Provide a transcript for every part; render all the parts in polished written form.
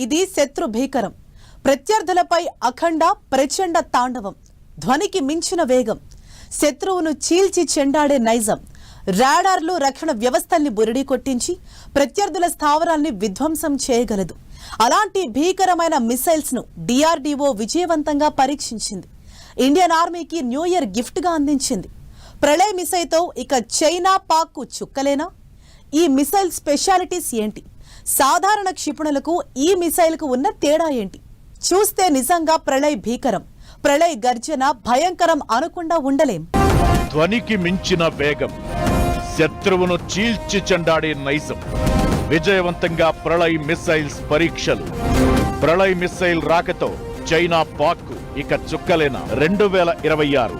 ఇది శత్రు భీకరం. ప్రత్యర్థులపై అఖండ ప్రచండ తాండవం. ధ్వనికి మించిన వేగం. శత్రువును చీల్చి చెండాడే నైజం. రాడార్లు రక్షణ వ్యవస్థల్ని బురిడి కొట్టించి ప్రత్యర్థుల స్థావరాల్ని విధ్వంసం చేయగలదు. అలాంటి భీకరమైన మిసైల్స్ ను డిఆర్డీఓ విజయవంతంగా పరీక్షించింది. ఇండియన్ ఆర్మీకి న్యూ ఇయర్ గిఫ్ట్ గా అందించింది. ప్రళయ్ మిసైల్తో ఇక చైనా పాక్ చుక్కలేనా? ఈ మిసైల్ స్పెషాలిటీస్ ఏంటి? సాధారణ క్షిపణులకు ఈ మిసైల్కు ఉన్న తేడా ఏంటి? చూస్తే నిజంగా ప్రళయ్ భీకరం. ప్రళయ్ గర్జన భయంకరం అనకుండా ఉండలేం. ధ్వనికి మించిన వేగం, శత్రువును చీల్చి చెండాడే నైజం. విజయవంతంగా ప్రళయ్ మిసైల్స్ పరీక్షలు. ప్రళయ్ మిసైల్ రాకతో చైనా పాక్ ఇక చుక్కలేన. 2026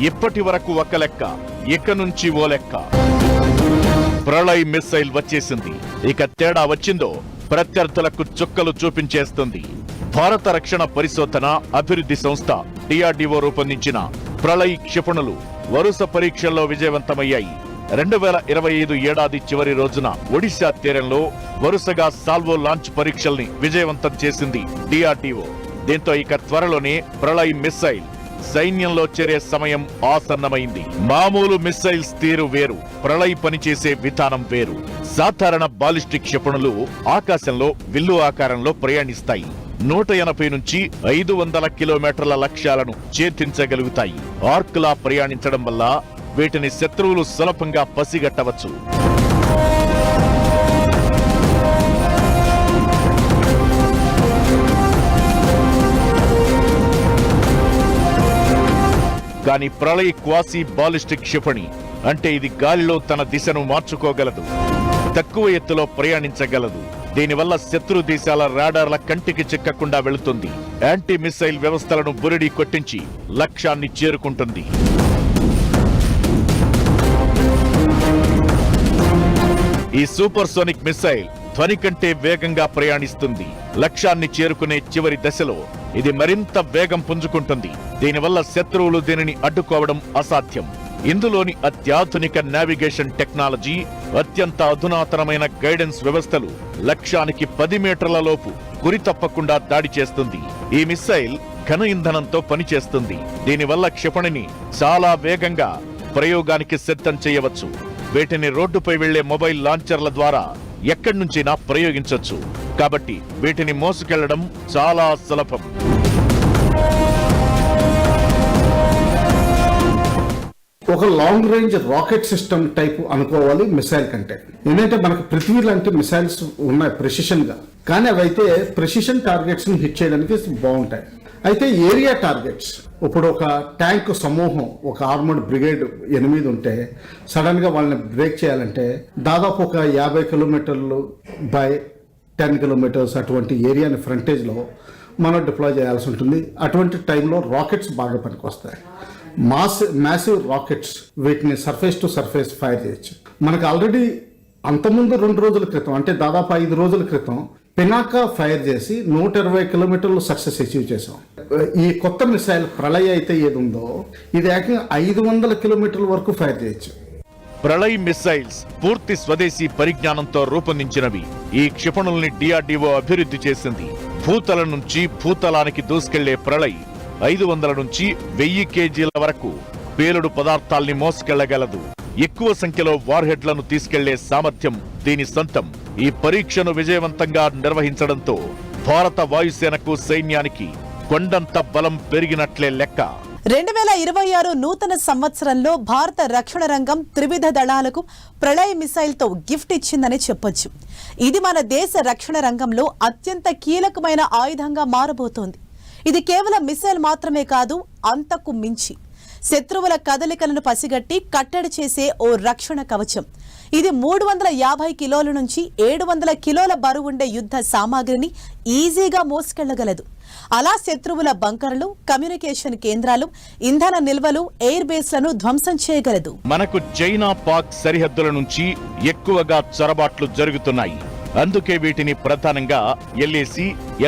ఇప్పటి వరకు ఒక లెక్క, ఇక నుంచి ఓ లెక్క. ప్రళయ్ మిసైల్ వచ్చేసింది. ఇక తేడా వచ్చిందో ప్రత్యర్థులకు చుక్కలు చూపించేస్తుంది. భారత రక్షణ పరిశోధన అభివృద్ధి సంస్థ డిఆర్డీఓ రూపొందించిన ప్రళయ్ క్షిపణులు వరుస పరీక్షల్లో విజయవంతమయ్యాయి. 2025 ఏడాది చివరి రోజున ఒడిశా తీరంలో వరుసగా సాల్వో లాంచ్ పరీక్షల్ని విజయవంతం చేసింది డిఆర్డీఓ. దీంతో ఇక త్వరలోనే ప్రళయ్ మిసైల్ సైన్యంలో చేరే సమయం ఆసన్నమైంది. మామూలు మిసైల్స్ తీరు వేరు, ప్రళయ్ పనిచేసే విధానం వేరు. సాధారణ బాలిస్టిక్ క్షిపణులు ఆకాశంలో విల్లు ఆకారంలో ప్రయాణిస్తాయి. 180 నుంచి 500 కిలోమీటర్ల లక్ష్యాలను ఛేదించగలుగుతాయి. ఆర్క్లా ప్రయాణించడం వల్ల వీటిని శత్రువులు సులభంగా పసిగట్టవచ్చు. కానీ ప్రళయ్ క్వాసీ బాలిస్టిక్ క్షిపణి అంటే ఇది గాలిలో తన దిశను మార్చుకోగలదు, తక్కువ ఎత్తులో ప్రయాణించగలదు. దీనివల్ల శత్రు దేశాల రాడార్ల కంటికి చిక్కకుండా వెళుతుంది. యాంటీ మిసైల్ వ్యవస్థలను బురిడి కొట్టించి లక్ష్యాన్ని చేరుకుంటుంది. ఈ సూపర్ సోనిక్ మిసైల్ ధ్వని కంటే వేగంగా ప్రయాణిస్తుంది. లక్ష్యాన్ని చేరుకునే చివరి దశలో ఇది మరింత వేగం పుంజుకుంటుంది. దీనివల్ల శత్రువులు దీనిని అడ్డుకోవడం అసాధ్యం. ఇందులోని అత్యాధునిక నావిగేషన్ టెక్నాలజీ, అత్యంత అధునాతనమైన గైడెన్స్ వ్యవస్థలు లక్ష్యానికి 10 మీటర్ల లోపు గురి తప్పకుండా దాడి చేస్తుంది. ఈ మిసైల్ ఘన ఇంధనంతో పనిచేస్తుంది. దీనివల్ల క్షిపణిని చాలా వేగంగా ప్రయోగానికి సిద్ధం చేయవచ్చు. వీటిని రోడ్డుపై వెళ్లే మొబైల్ లాంచర్ల ద్వారా ఎక్కడి నుంచైనా ప్రయోగించవచ్చు. కాబట్టి వీటిని మోసుకెళ్లడం చాలా సులభం. ఒక long range rocket system type అనుకోవాలి మిసైల్ కంటే. ఏంటంటే మనకు పృథ్వీ లాంటి మిసైల్స్ ఉన్నాయి ప్రెసిషన్ గా, కానీ అవైతే ప్రెసిషన్ టార్గెట్స్ ని హిట్ చేయడానికి బాగుంటాయి. అయితే ఏరియా టార్గెట్స్, ఇప్పుడు ఒక ట్యాంక్ సమూహం, ఒక ఆర్మర్డ్ బ్రిగేడ్ 8 ఉంటే సడన్ గా వాళ్ళని బ్రేక్ చేయాలంటే దాదాపు ఒక 50 కిలోమీటర్లు బై 10 కిలోమీటర్స్ అటువంటి ఏరియాని ఫ్రంటేజ్ లో మనం డిప్లాయ్ చేయాల్సి ఉంటుంది. అటువంటి టైంలో రాకెట్స్ బాగా పనికొస్తాయి. మ్యాసివ్ రాకెట్స్, వీటిని సర్ఫేస్ టు సర్ఫేస్ ఫైర్ చేయొచ్చు. మనకు ఆల్రెడీ అంతకుముందు 2 రోజుల క్రితం, అంటే దాదాపు 5 రోజుల క్రితం పినాకా ఫైర్ చేసి 120 కిలోమీటర్లు సక్సెస్ అచీవ్ చేసాం. ఈ కొత్త మిసైల్ ప్రళయ్ అయితే ఏది ఉందో ఇది ఏకంగా 500 కిలోమీటర్ల వరకు ఫైర్ చేయొచ్చు. ప్రళయ్ మిసైల్స్ పూర్తి స్వదేశీ పరిజ్ఞానంతో రూపొందించినవి. ఈ క్షిపణుల్ని డిఆర్డీఓ అభివృద్ధి చేసింది. భూతలం నుంచి భూతలానికి దూసుకెళ్లే ప్రళయ్ 500 నుంచి 1000 కేజీల వరకు పేలుడు పదార్థాల్ని మోసుకెళ్లగలదు. ఎక్కువ సంఖ్యలో వార్హెడ్లను తీసుకెళ్లే సామర్థ్యం దీని సొంతం. ఈ పరీక్షను విజయవంతంగా నిర్వహించడంతో భారత వాయుసేనకు, సైన్యానికి కొండంత బలం పెరిగినట్లే లెక్క. 2026 నూతన సంవత్సరంలో భారత రక్షణ రంగం త్రివిధ దళాలకు ప్రళయ్ మిసైల్ తో గిఫ్ట్ ఇచ్చిందని చెప్పొచ్చు. ఇది మన దేశ రక్షణ రంగంలో అత్యంత కీలకమైన ఆయుధంగా మారబోతోంది. ఇది కేవలం మిసైల్ మాత్రమే కాదు, అంతకు మించి శత్రువుల కదలికలను పసిగట్టి కట్టడి చేసే ఓ రక్షణ కవచం. ఇది 350 కిలోల నుంచి 700 కిలోల బరువుండే యుద్ధ సామాగ్రిని ఈజీగా మోసుకెళ్లగలదు. అలా శత్రువుల బంకర్లు, కమ్యూనికేషన్ కేంద్రాలు, ఇంధన నిల్వలు, ఎయిర్ బేస్లను ధ్వంసం చేయగలదు. మనకు చైనా పాక్ సరిహద్దుల నుంచి ఎక్కువగా చొరబాట్లు జరుగుతున్నాయి. అందుకే వీటిని ప్రధానంగా LAC,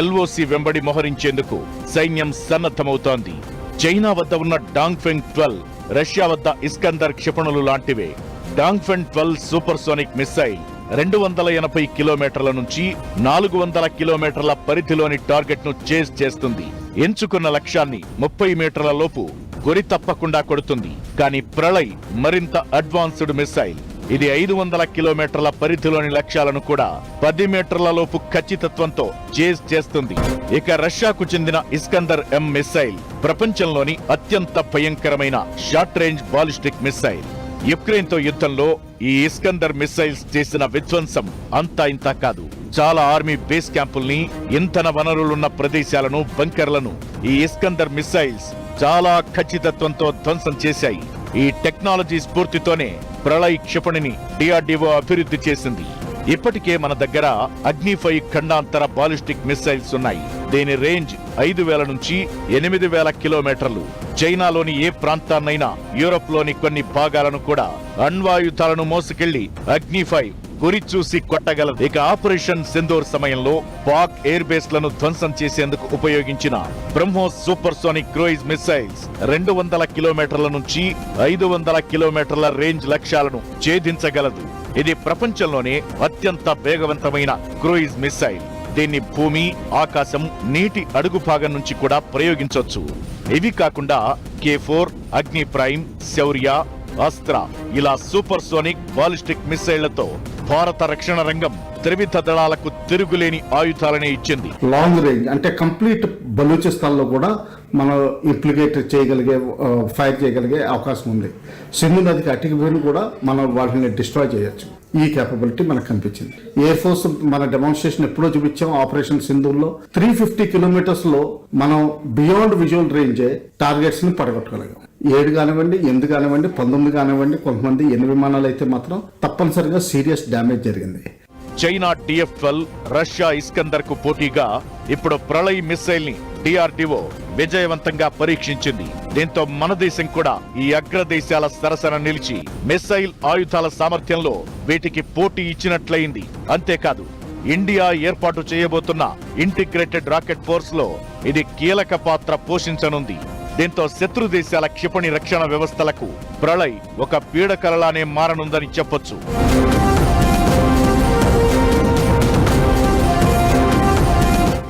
LOC వెంబడి మోహరించేందుకు సైన్యం సన్నద్ధమవుతోంది. చైనా వద్ద ఉన్న డాంగ్ఫెంగ్ 12, రష్యా వద్ద ఇస్కందర్ క్షిపణులు లాంటివే. డాంగ్ఫెంగ్ 12 సూపర్ సోనిక్ మిసైల్ 280 కిలోమీటర్ల నుంచి 400 కిలోమీటర్ల పరిధిలోని టార్గెట్ ను చేజ్ చేస్తుంది. ఎంచుకున్న లక్ష్యాన్ని 30 మీటర్ల లోపు గురి తప్పకుండా కొడుతుంది. కానీ ప్రళయ్ మరింత అడ్వాన్స్డ్ మిసైల్. ఇది 500 కిలోమీటర్ల పరిధిలోని లక్ష్యాలను కూడా 10 మీటర్ల లోపు ఖచ్చితత్వంతో చేజ్ చేస్తుంది. ఇక రష్యాకు చెందిన ఇస్కందర్ ఎం మిసైల్ ప్రపంచంలోని అత్యంత భయంకరమైన short range ballistic missile. Ukraine తో యుద్ధంలో ఈ ఇస్కందర్ మిసైల్స్ చేసిన విధ్వంసం అంతా ఇంతా కాదు. చాలా ఆర్మీ బేస్ క్యాంపుల్ని, ఇంధన వనరులున్న ప్రదేశాలను, బంకర్లను ఈ ఇస్కందర్ మిసైల్స్ చాలా ఖచ్చితత్వంతో ధ్వంసం చేశాయి. ఈ టెక్నాలజీ స్ఫూర్తితోనే ప్రళయ్ క్షిపణిని డిఆర్డీఓ అభివృద్ధి చేసింది. ఇప్పటికే మన దగ్గర అగ్ని-5 ఖండాంతర బాలిస్టిక్ మిసైల్స్ ఉన్నాయి. దీని రేంజ్ 5000 నుంచి 8000 కిలోమీటర్లు. చైనాలోని ఏ ప్రాంతాన్నైనా, యూరోప్ లోని కొన్ని భాగాలను కూడా అణ్వాయుధాలను మోసుకెళ్లి అగ్ని-5 గురి చూసి కొట్టగలదు. ఇక ఆపరేషన్ సింధూర్ సమయంలో పాక్ ఎయిర్ బేస్ లను ధ్వంసం చేసేందుకు ఉపయోగించిన BrahMos super sonic cruise missiles 200 కిలోమీటర్ల నుంచి 500 కిలోమీటర్ల రేంజ్ లక్ష్యాలను ఛేదించగలదు. ఇది ప్రపంచంలోనే అత్యంత వేగవంతమైన క్రూయిజ్ మిసైల్. దీన్ని భూమి, ఆకాశం, నీటి అడుగు భాగం నుంచి కూడా ప్రయోగించొచ్చు. ఇవి కాకుండా K4, అగ్ని ప్రైమ్, శౌర్య, అస్త్ర ఇలా సూపర్ సోనిక్ బాలిస్టిక్ మిసైళ్లతో భారత రక్షణ రంగం త్రివిధ దళాలకు తిరుగులేని ఆయుధాలనే ఇచ్చింది. లాంగ్ రేంజ్ అంటే కంప్లీట్ బలూచిస్తాన్ లో కూడా మనం ఇంప్లికేట్ చేయగలిగే, ఫైర్ చేయగలిగే అవకాశం ఉంది. సింధు నదికి అటుకుపోయిన కూడా మనం వాటిని డిస్ట్రాయ్ చేయొచ్చు. ఈ కేపబిలిటీ మనకు కనిపించింది. ఎయిర్ ఫోర్స్ మన డెమాన్స్ట్రేషన్ ఎప్పుడో చూపించాం. ఆపరేషన్ సింధూర్లో 350 కిలోమీటర్స్ లో మనం బియాండ్ విజువల్ రేంజ్ టార్గెట్స్ ని పడగొట్టగలిగాం. 7 కానివ్వండి, 8 కానివ్వండి, 19 కానివ్వండి, కొంతమంది 8 విమానాలు అయితే మాత్రం తప్పనిసరిగా సీరియస్ డ్యామేజ్ జరిగింది. చైనా TF-12, రష్యా ఇస్కందర్ కు పోటీగా ఇప్పుడు ప్రళయ్ మిసైల్ ని డిఆర్డీఓ విజయవంతంగా పరీక్షించింది. దీంతో మన దేశం కూడా ఈ అగ్రదేశాల సరసన నిలిచి మిసైల్ ఆయుధాల సామర్థ్యంలో వీటికి పోటీ ఇచ్చినట్లయింది. అంతేకాదు, ఇండియా ఏర్పాటు చేయబోతున్న ఇంటిగ్రేటెడ్ రాకెట్ ఫోర్స్ లో ఇది కీలక పాత్ర పోషించనుంది. దీంతో శత్రు దేశాల క్షిపణి రక్షణ వ్యవస్థలకు ప్రళయ్ ఒక పీడకలలానే మారనుందని చెప్పొచ్చు.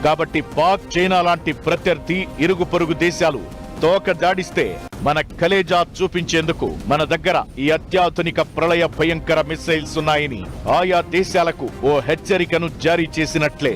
కాబట్టి పాక్, చైనా లాంటి ప్రత్యర్థి ఇరుగు పొరుగు దేశాలు తోక దాడిస్తే మన కలేజా చూపించేందుకు మన దగ్గర ఈ అత్యాధునిక ప్రళయ భయంకర మిసైల్స్ ఉన్నాయని ఆయా దేశాలకు ఓ హెచ్చరికను జారీ చేసినట్లే.